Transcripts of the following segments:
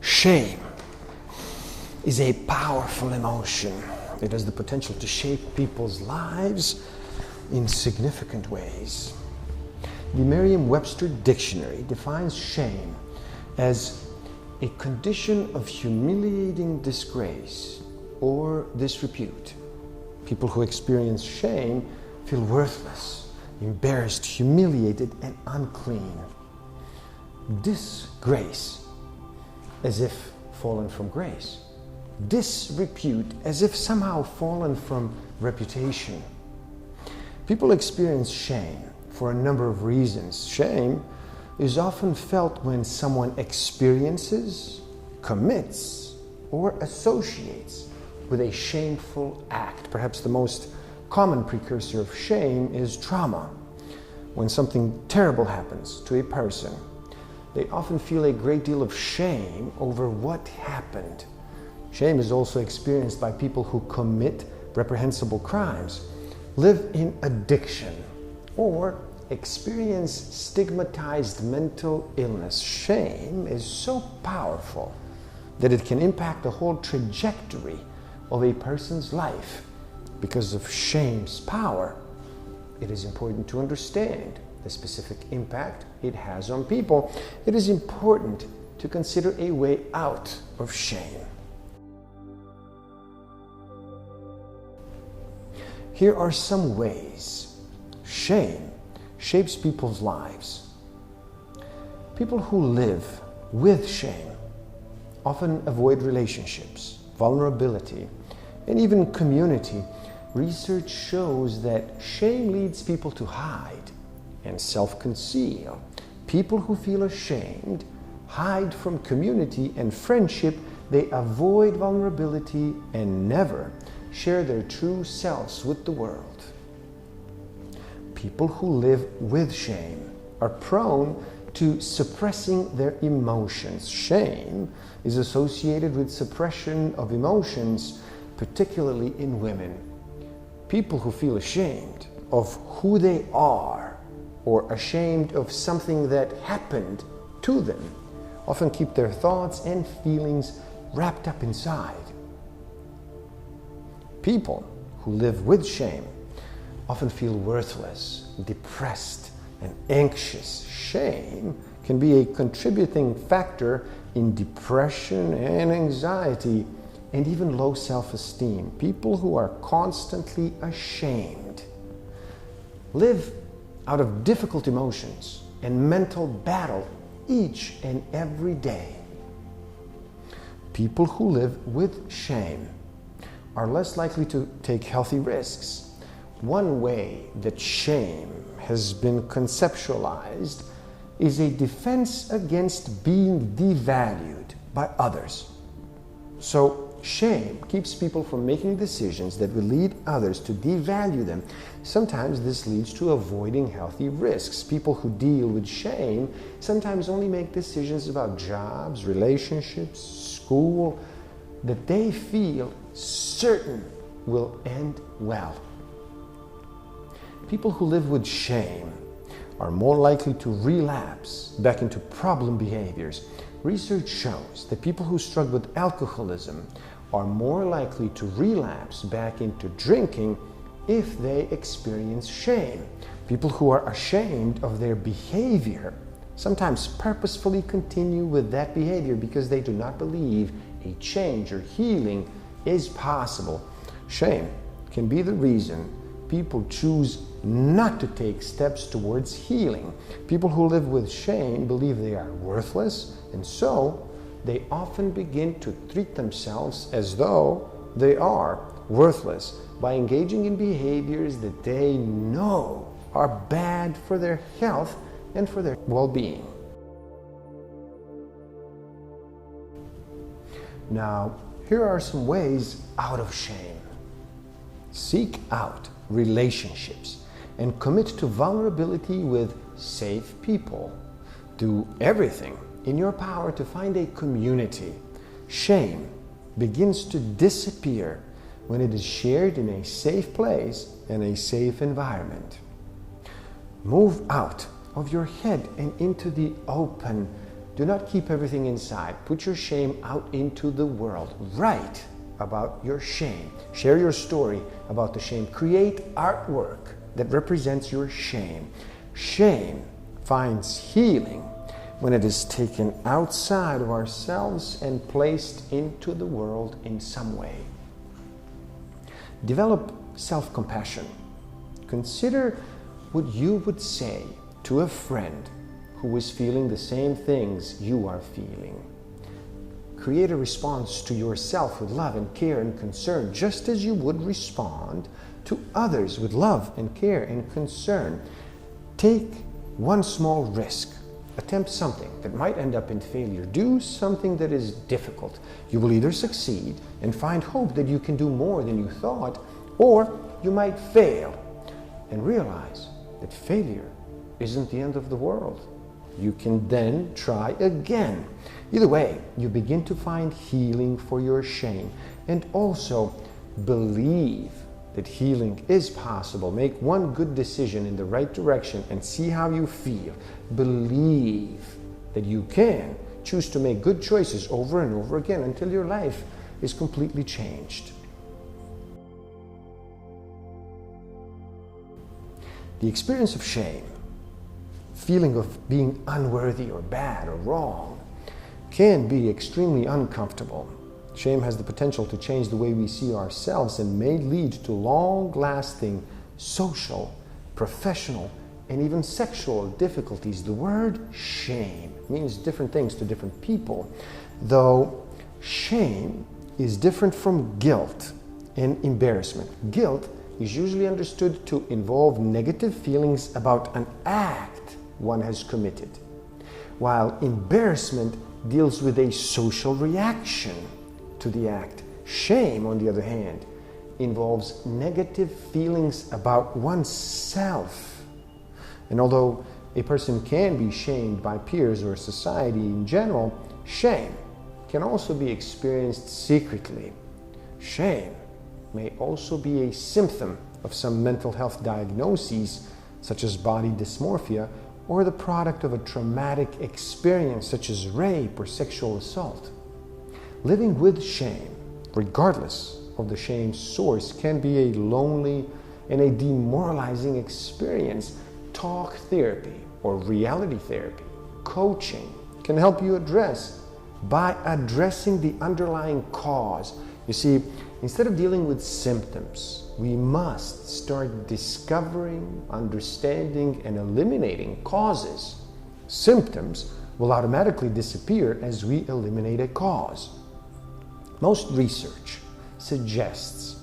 Shame is a powerful emotion. It has the potential to shape people's lives in significant ways. The Merriam-Webster Dictionary defines shame as a condition of humiliating disgrace or disrepute. People who experience shame feel worthless, embarrassed, humiliated, and unclean. Disgrace, as if fallen from grace. Disrepute, as if somehow fallen from reputation. People experience shame for a number of reasons. Shame is often felt when someone experiences, commits, or associates with a shameful act. Perhaps the most common precursor of shame is trauma. When something terrible happens to a person, they often feel a great deal of shame over what happened. Shame is also experienced by people who commit reprehensible crimes, live in addiction, or experience stigmatized mental illness. Shame is so powerful that it can impact the whole trajectory of a person's life. Because of shame's power, it is important to understand the specific impact it has on people. It is important to consider a way out of shame. Here are some ways shame shapes people's lives. People who live with shame often avoid relationships, vulnerability, and even community. Research shows that shame leads people to hide and self-conceal. People who feel ashamed hide from community and friendship. They avoid vulnerability and never share their true selves with the world. People who live with shame are prone to suppressing their emotions. Shame is associated with suppression of emotions, particularly in women. People who feel ashamed of who they are or ashamed of something that happened to them often keep their thoughts and feelings wrapped up inside. People who live with shame often feel worthless, depressed, and anxious. Shame can be a contributing factor in depression and anxiety and even low self-esteem. People who are constantly ashamed live out of difficult emotions and mental battle each and every day. People who live with shame are less likely to take healthy risks. One way that shame has been conceptualized is a defense against being devalued by others. So shame keeps people from making decisions that will lead others to devalue them. Sometimes this leads to avoiding healthy risks. People who deal with shame sometimes only make decisions about jobs, relationships, school, that they feel certain will end well. People who live with shame are more likely to relapse back into problem behaviors. Research shows that people who struggle with alcoholism are more likely to relapse back into drinking if they experience shame. People who are ashamed of their behavior sometimes purposefully continue with that behavior because they do not believe a change or healing is possible. Shame can be the reason people choose not to take steps towards healing. People who live with shame believe they are worthless, and so they often begin to treat themselves as though they are worthless by engaging in behaviors that they know are bad for their health and for their well-being. Now, here are some ways out of shame. Seek out relationships and commit to vulnerability with safe people. Do everything in your power to find a community. Shame begins to disappear when it is shared in a safe place and a safe environment. Move out of your head and into the open. Do not keep everything inside. Put your shame out into the world. Write about your shame. Share your story about the shame. Create artwork that represents your shame. Shame finds healing when it is taken outside of ourselves and placed into the world in some way. Develop self-compassion. Consider what you would say to a friend who is feeling the same things you are feeling. Create a response to yourself with love and care and concern, just as you would respond to others with love and care and concern. Take one small risk. Attempt something that might end up in failure. Do something that is difficult. You will either succeed and find hope that you can do more than you thought, or you might fail and realize that failure isn't the end of the world. You can then try again. Either way, you begin to find healing for your shame, and also believe that healing is possible. Make one good decision in the right direction and see how you feel. Believe that you can choose to make good choices over and over again until your life is completely changed. The experience of shame, feeling of being unworthy or bad or wrong, can be extremely uncomfortable. Shame has the potential to change the way we see ourselves and may lead to long-lasting social, professional, and even sexual difficulties. The word shame means different things to different people, though shame is different from guilt and embarrassment. Guilt is usually understood to involve negative feelings about an act one has committed, while embarrassment deals with a social reaction to the act. Shame, on the other hand, involves negative feelings about oneself. And although a person can be shamed by peers or society in general, shame can also be experienced secretly. Shame may also be a symptom of some mental health diagnoses, such as body dysmorphia, or the product of a traumatic experience such as rape or sexual assault. Living with shame, regardless of the shame's source, can be a lonely and a demoralizing experience. Talk therapy or reality therapy, coaching, can help you address by addressing the underlying cause. You see, instead of dealing with symptoms, we must start discovering, understanding, and eliminating causes. Symptoms will automatically disappear as we eliminate a cause. Most research suggests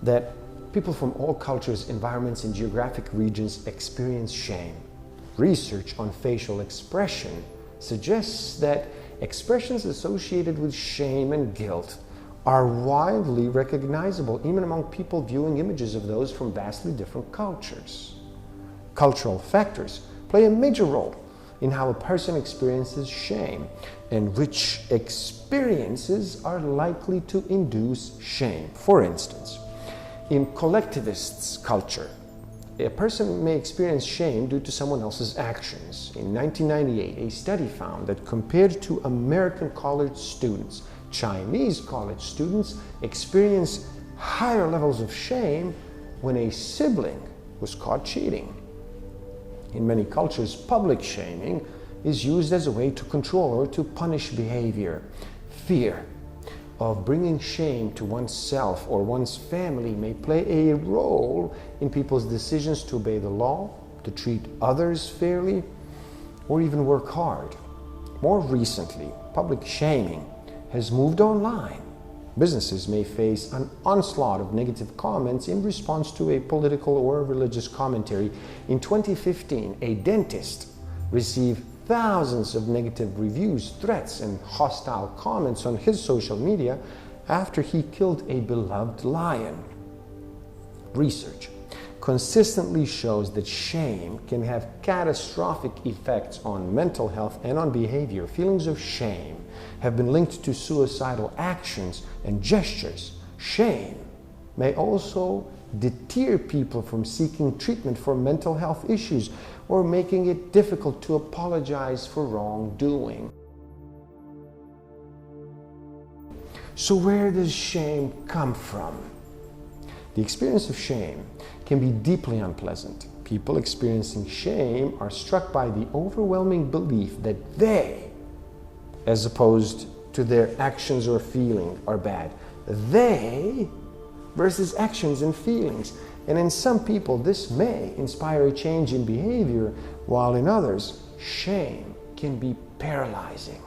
that people from all cultures, environments, and geographic regions experience shame. Research on facial expression suggests that expressions associated with shame and guilt are widely recognizable, even among people viewing images of those from vastly different cultures. Cultural factors play a major role in how a person experiences shame and which experiences are likely to induce shame. For instance, in collectivist culture, a person may experience shame due to someone else's actions. In 1998, a study found that compared to American college students, Chinese college students experience higher levels of shame when a sibling was caught cheating. In many cultures, public shaming is used as a way to control or to punish behavior. Fear of bringing shame to oneself or one's family may play a role in people's decisions to obey the law, to treat others fairly, or even work hard. More recently, public shaming has moved online. Businesses may face an onslaught of negative comments in response to a political or religious commentary. In 2015, a dentist received thousands of negative reviews, threats, and hostile comments on his social media after he killed a beloved lion. Research consistently shows that shame can have catastrophic effects on mental health and on behavior. Feelings of shame have been linked to suicidal actions and gestures. Shame may also deter people from seeking treatment for mental health issues or making it difficult to apologize for wrongdoing. So where does shame come from? The experience of shame can be deeply unpleasant. People experiencing shame are struck by the overwhelming belief that they, as opposed to their actions or feelings, are bad. They versus actions and feelings. And in some people, this may inspire a change in behavior, while in others, shame can be paralyzing.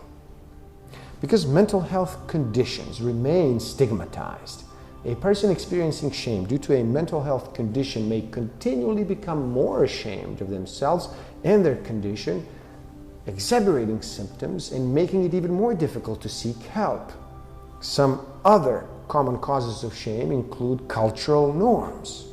Because mental health conditions remain stigmatized, a person experiencing shame due to a mental health condition may continually become more ashamed of themselves and their condition, exacerbating symptoms and making it even more difficult to seek help. Some other common causes of shame include cultural norms.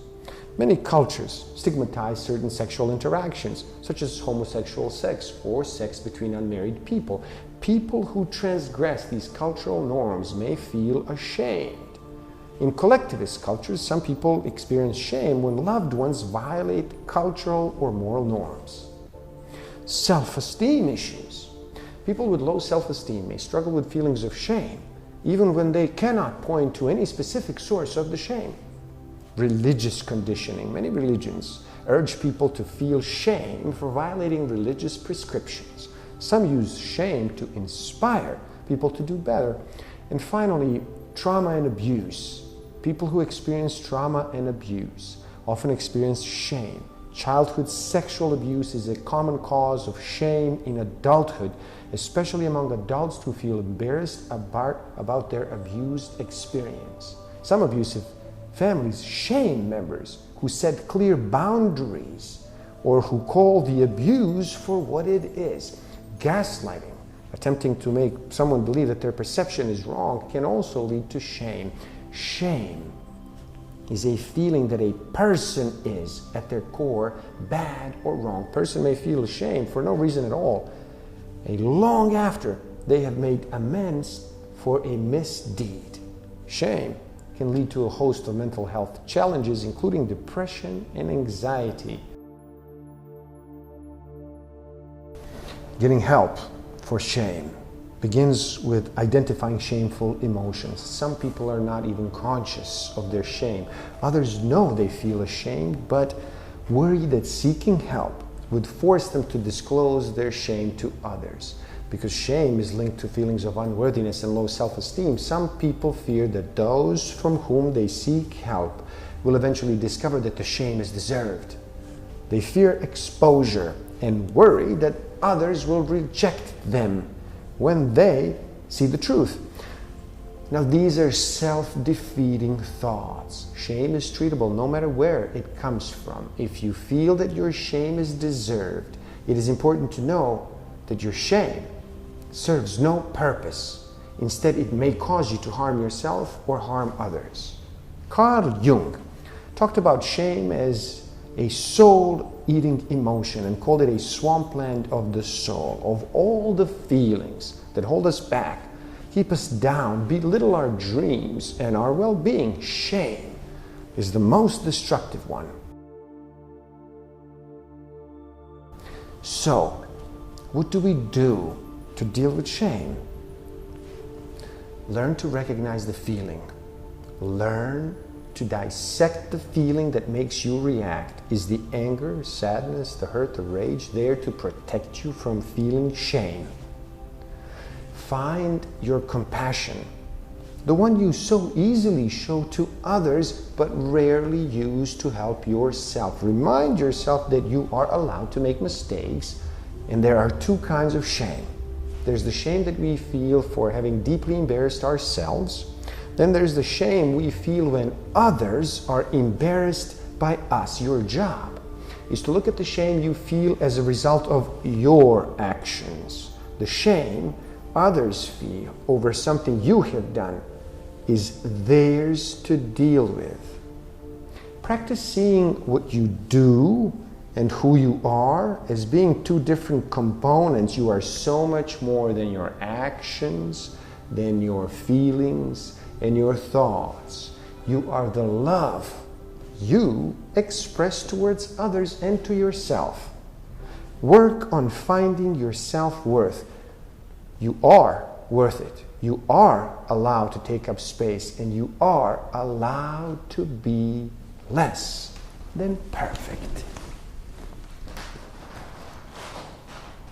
Many cultures stigmatize certain sexual interactions, such as homosexual sex or sex between unmarried people. People who transgress these cultural norms may feel ashamed. In collectivist cultures, some people experience shame when loved ones violate cultural or moral norms. Self-esteem issues. People with low self-esteem may struggle with feelings of shame, even when they cannot point to any specific source of the shame. Religious conditioning. Many religions urge people to feel shame for violating religious prescriptions. Some use shame to inspire people to do better. And finally, trauma and abuse. People who experience trauma and abuse often experience shame. Childhood sexual abuse is a common cause of shame in adulthood, especially among adults who feel embarrassed about their abused experience. Some abusive families shame members who set clear boundaries or who call the abuse for what it is. Gaslighting, attempting to make someone believe that their perception is wrong, can also lead to shame. Shame is a feeling that a person is, at their core, bad or wrong. A person may feel ashamed for no reason at all, long after they have made amends for a misdeed. Shame can lead to a host of mental health challenges, including depression and anxiety. Getting help for shame begins with identifying shameful emotions. Some people are not even conscious of their shame. Others know they feel ashamed, but worry that seeking help would force them to disclose their shame to others. Because shame is linked to feelings of unworthiness and low self-esteem, some people fear that those from whom they seek help will eventually discover that the shame is deserved. They fear exposure and worry that others will reject them when they see the truth. Now, these are self-defeating thoughts. Shame is treatable no matter where it comes from. If you feel that your shame is deserved, it is important to know that your shame serves no purpose. Instead, it may cause you to harm yourself or harm others. Carl Jung talked about shame as a soul-eating emotion and called it a swampland of the soul. Of all the feelings that hold us back, keep us down, belittle our dreams and our well-being, shame is the most destructive one. So, what do we do to deal with shame? Learn to recognize the feeling. Learn to dissect the feeling that makes you react. Is the anger, sadness, the hurt, the rage there to protect you from feeling shame? Find your compassion, the one you so easily show to others but rarely use to help yourself. Remind yourself that you are allowed to make mistakes, and there are two kinds of shame. There's the shame that we feel for having deeply embarrassed ourselves. Then there's the shame we feel when others are embarrassed by us. Your job is to look at the shame you feel as a result of your actions. The shame others feel over something you have done is theirs to deal with. Practice seeing what you do and who you are as being two different components. You are so much more than your actions, than your feelings and your thoughts. You are the love you express towards others and to yourself. Work on finding your self-worth. You are worth it. You are allowed to take up space, and you are allowed to be less than perfect.